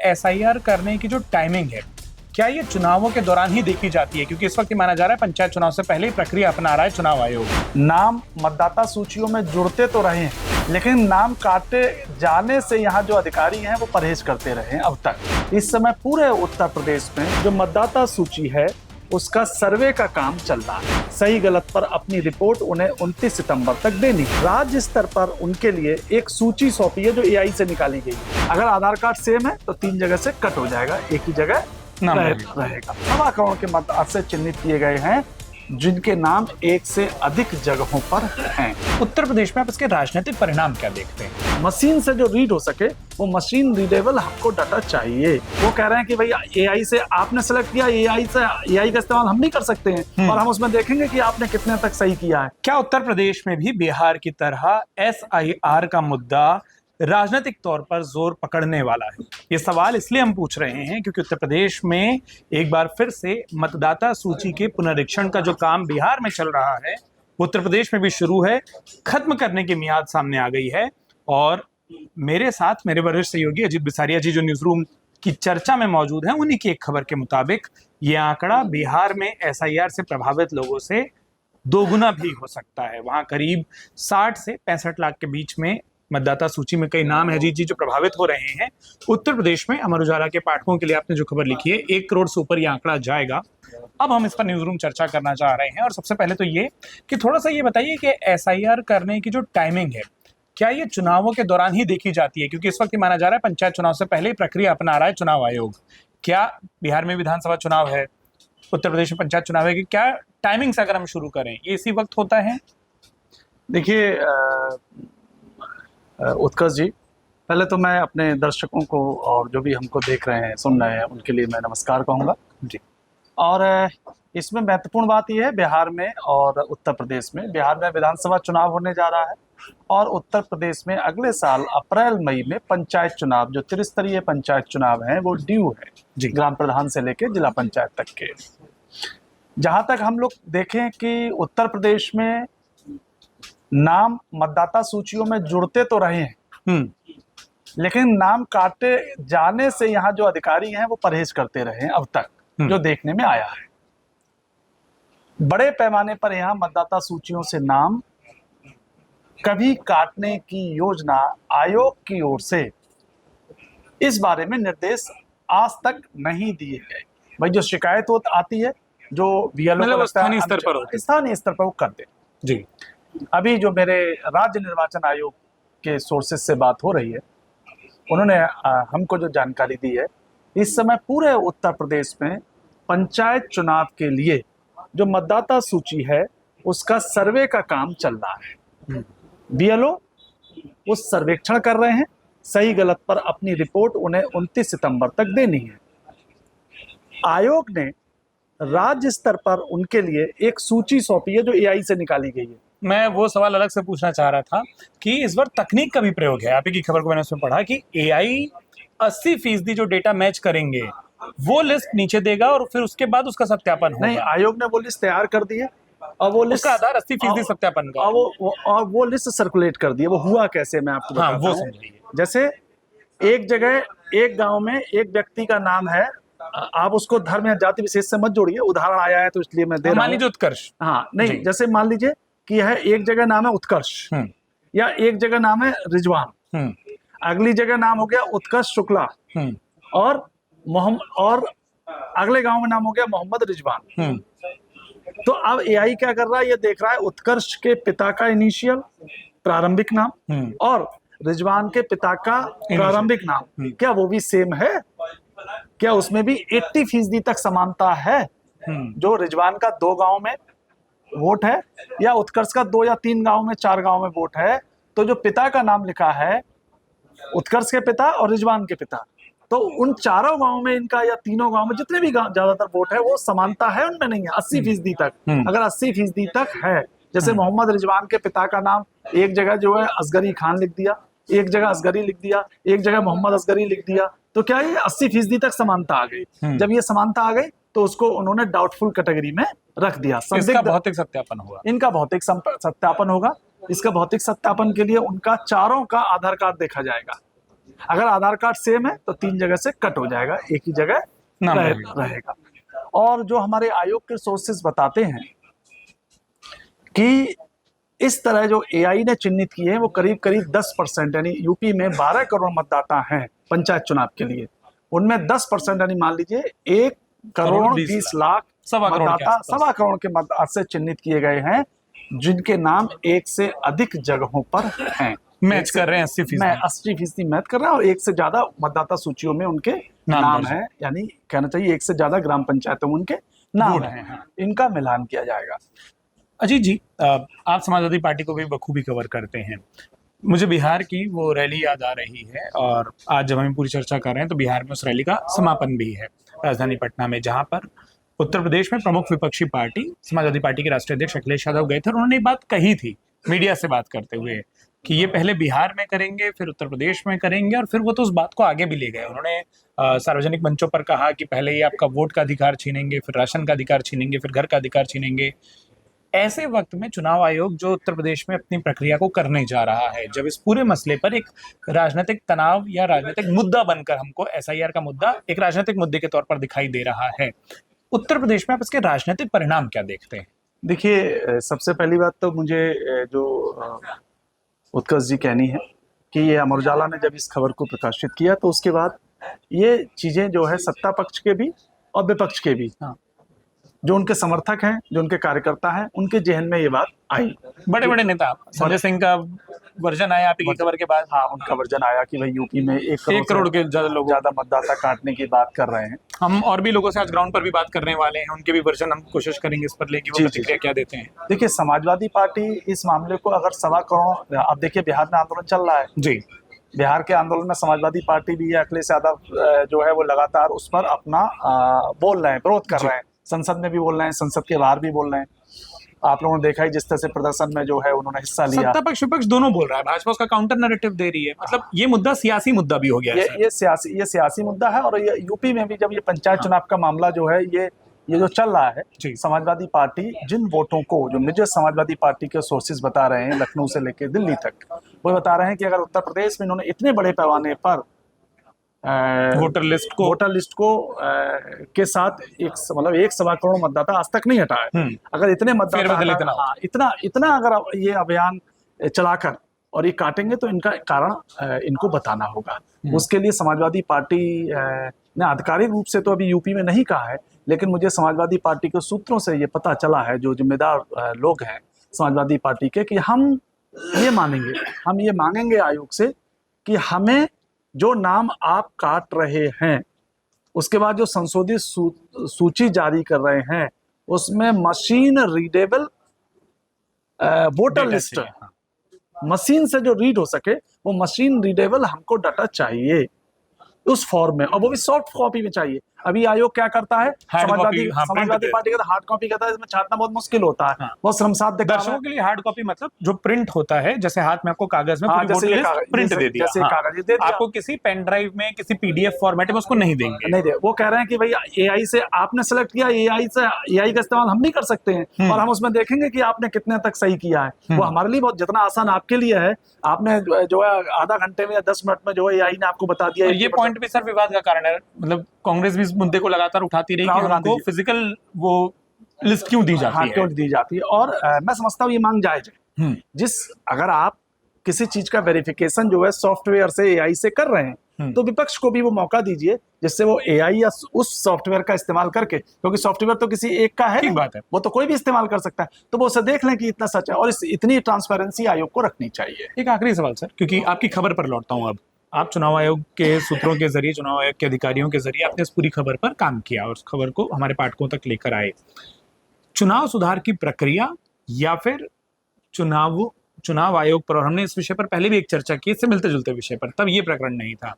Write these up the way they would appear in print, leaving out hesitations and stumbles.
SIR करने की जो टाइमिंग है, क्या ये चुनावों के दौरान ही देखी जाती है? क्योंकि इस वक्त माना जा रहा है पंचायत चुनाव से पहले ही प्रक्रिया अपना रहा है चुनाव आयोग। नाम मतदाता सूचियों में जुड़ते तो रहे हैं, लेकिन नाम काटे जाने से यहाँ जो अधिकारी हैं वो परहेज करते रहे हैं अब तक। इस समय पूरे उत्तर प्रदेश में जो मतदाता सूची है उसका सर्वे का काम चल रहा है। सही गलत पर अपनी रिपोर्ट उन्हें 29 सितंबर तक देनी। राज्य स्तर पर उनके लिए एक सूची सौंपी है जो एआई से निकाली गई है। अगर आधार कार्ड सेम है तो 3 जगह से कट हो जाएगा, एक ही जगह रहेगा। 1.25 करोड़ के मतदाता से चिन्हित किए गए हैं जिनके नाम एक से अधिक जगहों पर हैं। उत्तर प्रदेश में आप इसके राजनीतिक परिणाम क्या देखते हैं? मशीन से जो रीड हो सके वो मशीन रीडेबल हमको डाटा चाहिए। वो कह रहे हैं कि भाई एआई से आपने सेलेक्ट किया, एआई का इस्तेमाल हम भी कर सकते हैं और हम उसमें देखेंगे कि आपने कितने तक सही किया है। क्या उत्तर प्रदेश में भी बिहार की तरह एसआईआर का मुद्दा राजनीतिक तौर पर जोर पकड़ने वाला है? ये सवाल इसलिए हम पूछ रहे हैं क्योंकि उत्तर प्रदेश में एक बार फिर से मतदाता सूची के पुनरीक्षण का जो काम बिहार में चल रहा है उत्तर प्रदेश में भी शुरू है। खत्म करने की मियाद सामने आ गई है और मेरे साथ मेरे वरिष्ठ सहयोगी अजीत बिसारिया जी जो न्यूज रूम की चर्चा में मौजूद हैं, उन्हीं की एक खबर के मुताबिक ये आंकड़ा बिहार में एसआईआर से प्रभावित लोगों से दोगुना भी हो सकता है। वहां करीब 60 से 65 लाख के बीच में मतदाता सूची में कई नाम है जी जो प्रभावित हो रहे हैं। उत्तर प्रदेश में अमर उजाला के पाठकों के लिए आपने जो खबर लिखी है 1 करोड़ से ऊपर ये आंकड़ा जाएगा। अब हम इस पर न्यूज रूम चर्चा करना चाह रहे हैं और सबसे पहले तो ये कि थोड़ा सा ये बताइए कि एसआईआर करने की जो टाइमिंग है, क्या ये चुनावों के दौरान ही देखी जाती है? क्योंकि इस वक्त माना जा रहा है पंचायत चुनाव से पहले ही प्रक्रिया अपना रहा है चुनाव आयोग। क्या बिहार में विधानसभा चुनाव है, उत्तर प्रदेश में पंचायत चुनाव है, कि क्या टाइमिंग से अगर हम शुरू करें ये इसी वक्त होता है? देखिए उत्कर्ष जी, पहले तो मैं अपने दर्शकों को और जो भी हमको देख रहे हैं सुन रहे हैं उनके लिए मैं नमस्कार कहूँगा जी। और इसमें महत्वपूर्ण बात यह है बिहार में और उत्तर प्रदेश में, बिहार में विधानसभा चुनाव होने जा रहा है और उत्तर प्रदेश में अगले साल अप्रैल मई में पंचायत चुनाव, जो त्रिस्तरीय पंचायत चुनाव है वो ड्यू है जी, ग्राम प्रधान से लेकर जिला पंचायत तक के। जहाँ तक हम लोग देखें कि उत्तर प्रदेश में नाम मतदाता सूचियों में जुड़ते तो रहे हैं, लेकिन नाम काटे जाने से यहाँ जो अधिकारी हैं वो परहेज करते रहे हैं अब तक, जो देखने में आया है। बड़े पैमाने पर यहाँ मतदाता सूचियों से नाम कभी काटने की योजना आयोग की ओर से इस बारे में निर्देश आज तक नहीं दिए गए। भाई जो शिकायत आती है जो बीएलओ स्थानीय स्तर पर वो कर दे जी। अभी जो मेरे राज्य निर्वाचन आयोग के सोर्सेज से बात हो रही है, उन्होंने हमको जो जानकारी दी है, इस समय पूरे उत्तर प्रदेश में पंचायत चुनाव के लिए जो मतदाता सूची है उसका सर्वे का काम चल रहा है। बीएलओ उस सर्वेक्षण कर रहे हैं। सही गलत पर अपनी रिपोर्ट उन्हें 29 सितंबर तक देनी है। आयोग ने राज्य स्तर पर उनके लिए एक सूची सौंपी है जो एआई से निकाली गई है। मैं वो सवाल अलग से पूछना चाह रहा था कि इस बार तकनीक का भी प्रयोग है। आप की खबर को मैंने उसमें पढ़ा कि एआई 80% जो डेटा मैच करेंगे वो लिस्ट नीचे देगा और फिर उसके बाद उसका सत्यापन होगा। नहीं, आयोग ने वो लिस्ट तैयार कर दी है और वो लिस्ट का आधार 80% सत्यापन का और वो लिस्ट सर्कुलेट कर दी है। वो हुआ कैसे मैं आपको बताता हूं। जैसे एक जगह एक गांव में एक व्यक्ति का नाम है, आप उसको धर्म या जाति विशेष से मत जोड़िए, उदाहरण आया है तो इसलिए मैं दे रहा हूं। मान लीजिए उत्कर्ष, हाँ नहीं, जैसे मान लीजिए कि यह एक जगह नाम है उत्कर्ष या एक जगह नाम है रिजवान, अगली जगह नाम हो गया उत्कर्ष शुक्ला और अगले गांव में नाम हो गया मोहम्मद रिजवान। तो अब एआई क्या कर रहा है, ये देख रहा है उत्कर्ष के पिता का इनिशियल प्रारंभिक नाम और रिजवान के पिता का प्रारंभिक नाम, क्या वो भी सेम है, क्या उसमें भी 80% तक समानता है। जो रिजवान का 2 गांव में वोट है या उत्कर्ष का 2 या 3 गांव में 4 गांव में वोट है, तो जो पिता का नाम लिखा है उत्कर्ष के पिता और रिजवान के पिता, तो उन चारों गांवों में इनका या तीनों गांव में जितने भी ज्यादातर वोट है वो समानता है, उनमें नहीं है 80% तक। अगर 80% तक है, जैसे मोहम्मद रिजवान के पिता का नाम एक जगह जो है असगरी खान लिख दिया, एक जगह असगरी लिख दिया, एक जगह मोहम्मद असगरी लिख दिया, तो क्या ये 80% तक समानता आ गई। जब ये समानता आ गई तो उसको उन्होंने डाउटफुल कैटेगरी में रख दिया। इसका भौतिक सत्यापन होगा, इनका भौतिक सत्यापन होगा। इसका भौतिक सत्यापन के लिए उनका चारों का आधार कार्ड देखा जाएगा। अगर आधार कार्ड सेम है तो 3 जगह से कट हो जाएगा, एक ही जगह नाम रहेगा। रहेगा। और जो हमारे आयोग के सोर्सेज बताते हैं कि इस तरह जो एआई ने चिन्हित किए हैं वो करीब करीब 10%, यानी यूपी में 12 करोड़ मतदाता हैं पंचायत चुनाव के लिए, उनमें 10% यानी मान लीजिए 1 करोड़ 20 लाख सवा करोड़ के मतदाता आसपास। 1.25 करोड़ के मतदाता से चिन्हित किए गए हैं, जिनके नाम एक से अधिक जगहों पर हैं। मैच कर रहे हैं 80%। मैं 80% मैच कर रहा हूँ और एक से ज्यादा मतदाता सूचियों में उनके नाम दर्ज है, यानी कहना चाहिए एक से ज्यादा ग्राम पंचायतों में उनके नाम वोट है। हैं, हाँ। इनका मिलान किया जाएगा। अजीत जी, आप समाजवादी पार्टी को भी बखूबी कवर करते हैं। मुझे बिहार की वो रैली याद आ रही है, और आज जब हम पूरी चर्चा कर रहे हैं तो बिहार में उस रैली का समापन भी है राजधानी पटना में, जहां पर उत्तर प्रदेश में प्रमुख विपक्षी पार्टी समाजवादी पार्टी के राष्ट्रीय अध्यक्ष अखिलेश यादव गए थे, और उन्होंने ये बात कही थी मीडिया से बात करते हुए कि ये पहले बिहार में करेंगे, फिर उत्तर प्रदेश में करेंगे, और फिर वो तो उस बात को आगे भी ले गए। उन्होंने सार्वजनिक मंचों पर कहा कि पहले ये आपका वोट का अधिकार छीनेंगे, फिर राशन का अधिकार छीनेंगे, फिर घर का अधिकार छीनेंगे। ऐसे वक्त में चुनाव आयोग जो उत्तर प्रदेश में अपनी प्रक्रिया को करने जा रहा है, जब इस पूरे मसले पर एक राजनीतिक तनाव या राजनीतिक मुद्दा बनकर हमको एसआईआर का मुद्दा एक राजनीतिक मुद्दे के तौर पर दिखाई दे रहा है, उत्तर प्रदेश में आप इसके राजनीतिक परिणाम क्या देखते हैं? देखिए, सबसे पहली बात तो मुझे जो उत्कर्ष जी कहनी है कि ये अमर उजाला ने जब इस खबर को प्रकाशित किया तो उसके बाद ये चीजें जो है सत्ता पक्ष के भी और विपक्ष के भी, हाँ। जो उनके समर्थक हैं, जो उनके कार्यकर्ता हैं, उनके जहन में ये बात आई। बड़े बड़े नेता, संजय सिंह का वर्जन आया आपकी खबर के बाद। हाँ, उनका वर्जन आया कि भाई यूपी में 1 करोड़ के ज्यादा लोग, ज्यादा मतदाता काटने की बात कर रहे हैं। हम और भी लोगों से आज ग्राउंड पर भी बात करने वाले हैं, उनके भी वर्जन हम कोशिश करेंगे इस पर लेके वो जी, जी, प्रतिक्रिया क्या देते हैं। देखिए, समाजवादी पार्टी इस मामले को अगर 1.25 करोड़, आप देखिए बिहार में आंदोलन चल रहा है जी, बिहार के आंदोलन में समाजवादी पार्टी भी है, अखिलेश यादव जो है वो लगातार उस पर अपना बोल रहे हैं, विरोध कर रहे हैं, संसद में भी बोल रहे हैं, संसद के बाहर भी बोल रहे हैं। आप लोगों ने देखा ही जिस तरह से प्रदर्शन में जो है उन्होंने हिस्सा लिया। सत्ता पक्ष विपक्ष दोनों बोल रहा है, भाजपा उसका काउंटर नैरेटिव दे रही है, मतलब ये मुद्दा सियासी मुद्दा भी हो गया है। ये सियासी मुद्दा है। और ये यूपी में भी जब ये पंचायत चुनाव का मामला जो है ये जो चल रहा है, समाजवादी पार्टी जिन वोटों को, जो मुझे समाजवादी पार्टी के सोर्सेज बता रहे हैं लखनऊ से लेकर दिल्ली तक, वो बता रहे हैं कि अगर उत्तर प्रदेश में इन्होंने इतने बड़े पैमाने पर वोटर लिस्ट को के साथ एक 1.25 करोड़ मतदाता आज तक नहीं हटा है। अगर इतने मतदाता इतना अगर ये अभियान चलाकर और ये काटेंगे तो इनका कारण इनको बताना होगा। उसके लिए समाजवादी पार्टी ने आधिकारिक रूप से तो अभी यूपी में नहीं कहा है, लेकिन मुझे समाजवादी पार्टी के सूत्रों से ये पता चला है, जो जिम्मेदार लोग हैं समाजवादी पार्टी के, कि हम ये मांगेंगे आयोग से कि हमें जो नाम आप काट रहे हैं, उसके बाद जो संशोधित सूची जारी कर रहे हैं, उसमें machine readable voter list, machine से जो रीड हो सके, वो मशीन रीडेबल हमको डाटा चाहिए उस फॉर्म में, और वो भी सॉफ्ट कॉपी में चाहिए। अभी आयोग क्या करता है, समाजवादी पार्टी का हार्ड कॉपी कहता है, इसमें छापना बहुत मुश्किल होता है, बहुत श्रमसाध्य काम है। दर्शकों के लिए हार्ड कॉपी मतलब जो प्रिंट होता है, जैसे हाथ में आपको कागज में प्रिंट दे दिया, जैसे कागज दे दिया, आपको किसी पेन ड्राइव में किसी पीडीएफ फॉर्मेट में उसको नहीं देंगे। वो कह रहे हैं कि भाई एआई से आपने सेलेक्ट किया, एआई का इस्तेमाल हम नहीं कर सकते हैं, और हम उसमें देखेंगे कि आपने कितने तक सही किया है। वो हमारे लिए बहुत जितना आसान आपके लिए है, आपने जो है आधा घंटे में या 10 मिनट में जो है एआई ने आपको बता दिया। ये पॉइंट भी सर विवाद का कारण है, मतलब कांग्रेस भी इस मुद्दे को लगातार उठाती रही कि हमको फिजिकल वो लिस्ट क्यों दी जाती है, क्यों दी जाती है। और मैं समझता हूँ ये मांग जायज है। अगर आप किसी चीज का वेरिफिकेशन जो है सॉफ्टवेयर से, एआई से कर रहे हैं, तो विपक्ष को भी वो मौका दीजिए जिससे वो एआई या उस सॉफ्टवेयर का इस्तेमाल करके, क्योंकि सॉफ्टवेयर तो किसी एक का है, ठीक बात है, वो तो कोई भी इस्तेमाल कर सकता है, तो वो उसे देख लें कि इतना सच है। और इतनी ट्रांसपेरेंसी आयोग को रखनी चाहिए। एक आखिरी सवाल सर, क्योंकि आपकी खबर पर लौटता हूँ अब। आप चुनाव आयोग के सूत्रों के जरिए, चुनाव आयोग के अधिकारियों के जरिए आपने इस पूरी खबर पर काम किया और उस खबर को हमारे पाठकों तक लेकर आए। चुनाव सुधार की प्रक्रिया या फिर चुनाव आयोग पर, और हमने इस विषय पर पहले भी एक चर्चा की, इससे मिलते जुलते विषय पर, तब ये प्रकरण नहीं था,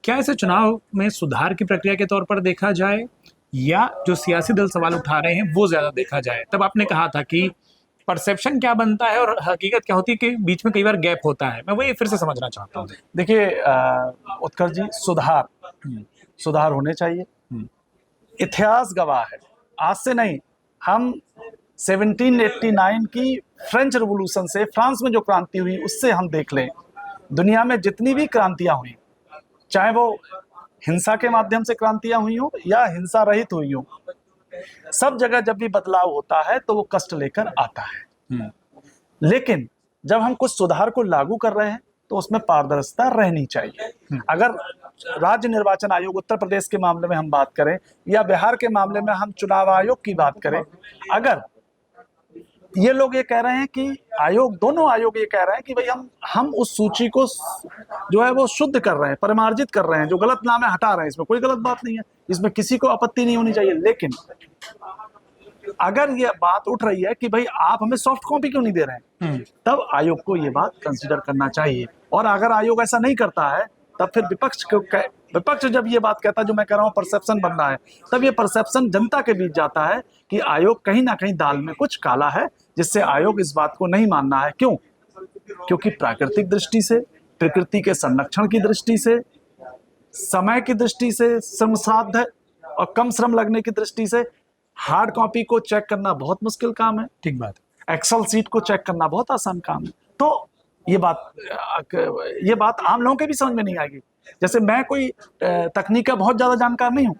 क्या इसे चुनाव में सुधार की प्रक्रिया के तौर पर देखा जाए या जो सियासी दल सवाल उठा रहे हैं वो ज्यादा देखा जाए? तब आपने कहा था कि परसेप्शन क्या बनता है और हकीकत क्या होती है कि बीच में कई बार गैप होता है। मैं वही फिर से समझना चाहता हूँ। देखिए उत्कर्ष जी, सुधार होने चाहिए। इतिहास गवाह है, आज से नहीं, हम 1789 की फ्रेंच रिवॉल्यूशन से, फ्रांस में जो क्रांति हुई उससे हम देख लें, दुनिया में जितनी भी क्रांतियां हुई चाहे वो हिंसा के माध्यम से क्रांतियां हुई हो या हिंसा रहित हुई हो, सब जगह जब भी बदलाव होता है तो वो कष्ट लेकर आता है। लेकिन जब हम कुछ सुधार को लागू कर रहे हैं तो उसमें पारदर्शिता रहनी चाहिए। अगर राज्य निर्वाचन आयोग उत्तर प्रदेश के मामले में हम बात करें या बिहार के मामले में हम चुनाव आयोग की बात करें, अगर ये लोग ये कह रहे हैं कि दोनों आयोग ये कह रहे हैं कि भाई हम उस सूची को जो है वो शुद्ध कर रहे हैं, परिमार्जित कर रहे हैं, जो गलत नाम है हटा रहे हैं, इसमें कोई गलत बात नहीं है, इसमें किसी को आपत्ति नहीं होनी चाहिए। लेकिन अगर ये बात उठ रही है कि भाई आप हमें सॉफ्ट कॉपी क्यों नहीं दे रहे हैं, तब आयोग को ये बात कंसिडर करना चाहिए। और अगर आयोग ऐसा नहीं करता है तब फिर विपक्ष जब ये बात कहता है, जो मैं कह रहा हूँ परसेप्शन बन रहा है, तब ये परसेप्शन जनता के बीच जाता है कि आयोग कहीं ना कहीं दाल में कुछ काला है, जिससे आयोग इस बात को नहीं मानना है। क्यों? क्योंकि प्राकृतिक दृष्टि से, प्रकृति के संरक्षण की दृष्टि से, समय की दृष्टि से, श्रम साध्य और कम श्रम लगने की दृष्टि से हार्ड कॉपी को चेक करना बहुत मुश्किल काम है। ठीक बात। एक्सेल सीट को चेक करना बहुत आसान काम है। तो ये बात आम लोगों के भी समझ में नहीं आएगी। जैसे मैं कोई तकनीक का बहुत ज्यादा जानकार नहीं हूँ,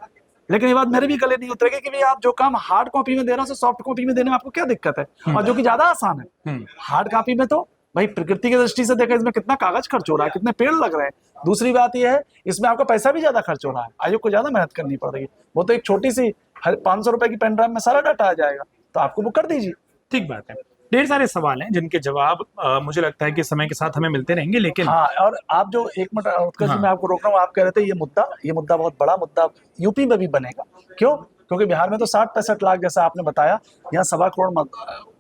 लेकिन ये बात मेरे भी गले नहीं उतरेगी कि भाई आप जो काम हार्ड कॉपी में दे रहे हो सॉफ्ट कॉपी में देने में आपको क्या दिक्कत है, और जो कि ज्यादा आसान है। हार्ड कॉपी में तो भाई प्रकृति की दृष्टि से देखा, इसमें कितना कागज खर्च हो रहा है, कितने पेड़ लग रहे हैं। दूसरी बात यह है, इसमें आपका पैसा भी ज्यादा खर्च हो रहा है, आयोग को ज्यादा मेहनत करनी पड़ रही है। वो तो एक छोटी सी 500 रुपए की पेन ड्राइव में सारा डाटा आ जाएगा, तो आपको वो कर दीजिए। ठीक बात है। ढेर सारे सवाल हैं जिनके जवाब मुझे लगता है कि समय के साथ हमें मिलते रहेंगे। लेकिन हाँ, और आप जो एक मिनट उत्कर्ष जी, मैं आपको रोक रहा हूँ, आप कह रहे थे ये मुद्दा बहुत बड़ा मुद्दा यूपी में भी बनेगा। क्यों? क्योंकि बिहार में तो 60-65 लाख, जैसा आपने बताया, यहाँ 1.25 करोड़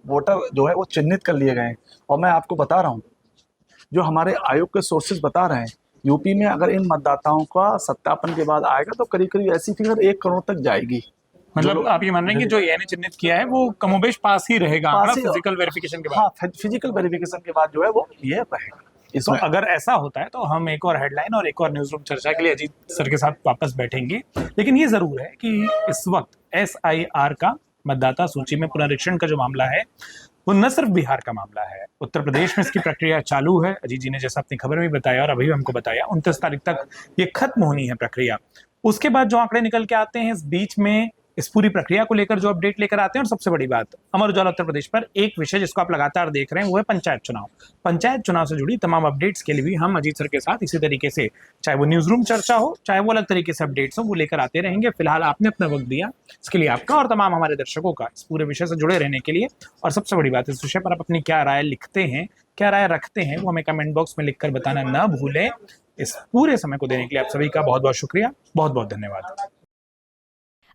वोटर जो है वो चिन्हित कर लिए गए हैं। और मैं आपको बता रहा हूँ, जो हमारे आयोग के सोर्सेज बता रहे हैं, यूपी में अगर इन मतदाताओं का सत्यापन के बाद आएगा तो करीब करीब ऐसी फिगर 1 करोड़ तक जाएगी। मतलब आप ये मान रहे हैं कि जो एएनए चिन्हित किया है वो कमोबेश पास ही रहेगा फिजिकल वेरिफिकेशन के बाद? हाँ, फिजिकल वेरिफिकेशन के बाद जो है वो ये रहेगा। तो अगर ऐसा होता है तो हम एक और हेडलाइन और एक और न्यूज रूम चर्चा के लिए अजीत सर के साथ वापस बैठेंगे। लेकिन ये जरूर है कि इस वक्त SIR का मतदाता सूची में पुनरीक्षण का जो मामला है वो न सिर्फ बिहार का मामला है, उत्तर प्रदेश में इसकी प्रक्रिया चालू है। अजीत जी ने जैसा अपनी खबर में बताया और अभी भी हमको बताया, 29 तारीख तक ये खत्म होनी है प्रक्रिया। उसके बाद जो आंकड़े निकल के आते हैं, इस बीच में इस पूरी प्रक्रिया को लेकर जो अपडेट लेकर आते हैं। और सबसे बड़ी बात, अमर उजाला उत्तर प्रदेश पर एक विषय जिसको आप लगातार देख रहे हैं वो है पंचायत चुनाव। पंचायत चुनाव से जुड़ी तमाम अपडेट्स के लिए भी हम अजीत सर के साथ इसी तरीके से, चाहे वो न्यूज रूम चर्चा हो, चाहे वो अलग तरीके से अपडेट्स हो, वो लेकर आते रहेंगे। फिलहाल आपने अपना वक्त दिया, इसके लिए आपका और तमाम हमारे दर्शकों का इस पूरे विषय से जुड़े रहने के लिए। और सबसे बड़ी बात, इस विषय पर आप अपनी क्या राय लिखते हैं, क्या राय रखते हैं, वो हमें कमेंट बॉक्स में लिखकर बताना ना भूलें। इस पूरे समय को देने के लिए आप सभी का बहुत बहुत शुक्रिया, बहुत बहुत धन्यवाद।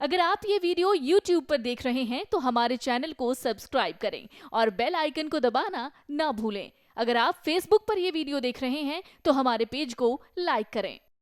अगर आप ये वीडियो YouTube पर देख रहे हैं तो हमारे चैनल को सब्सक्राइब करें और बेल आइकन को दबाना ना भूलें। अगर आप Facebook पर ये वीडियो देख रहे हैं तो हमारे पेज को लाइक करें।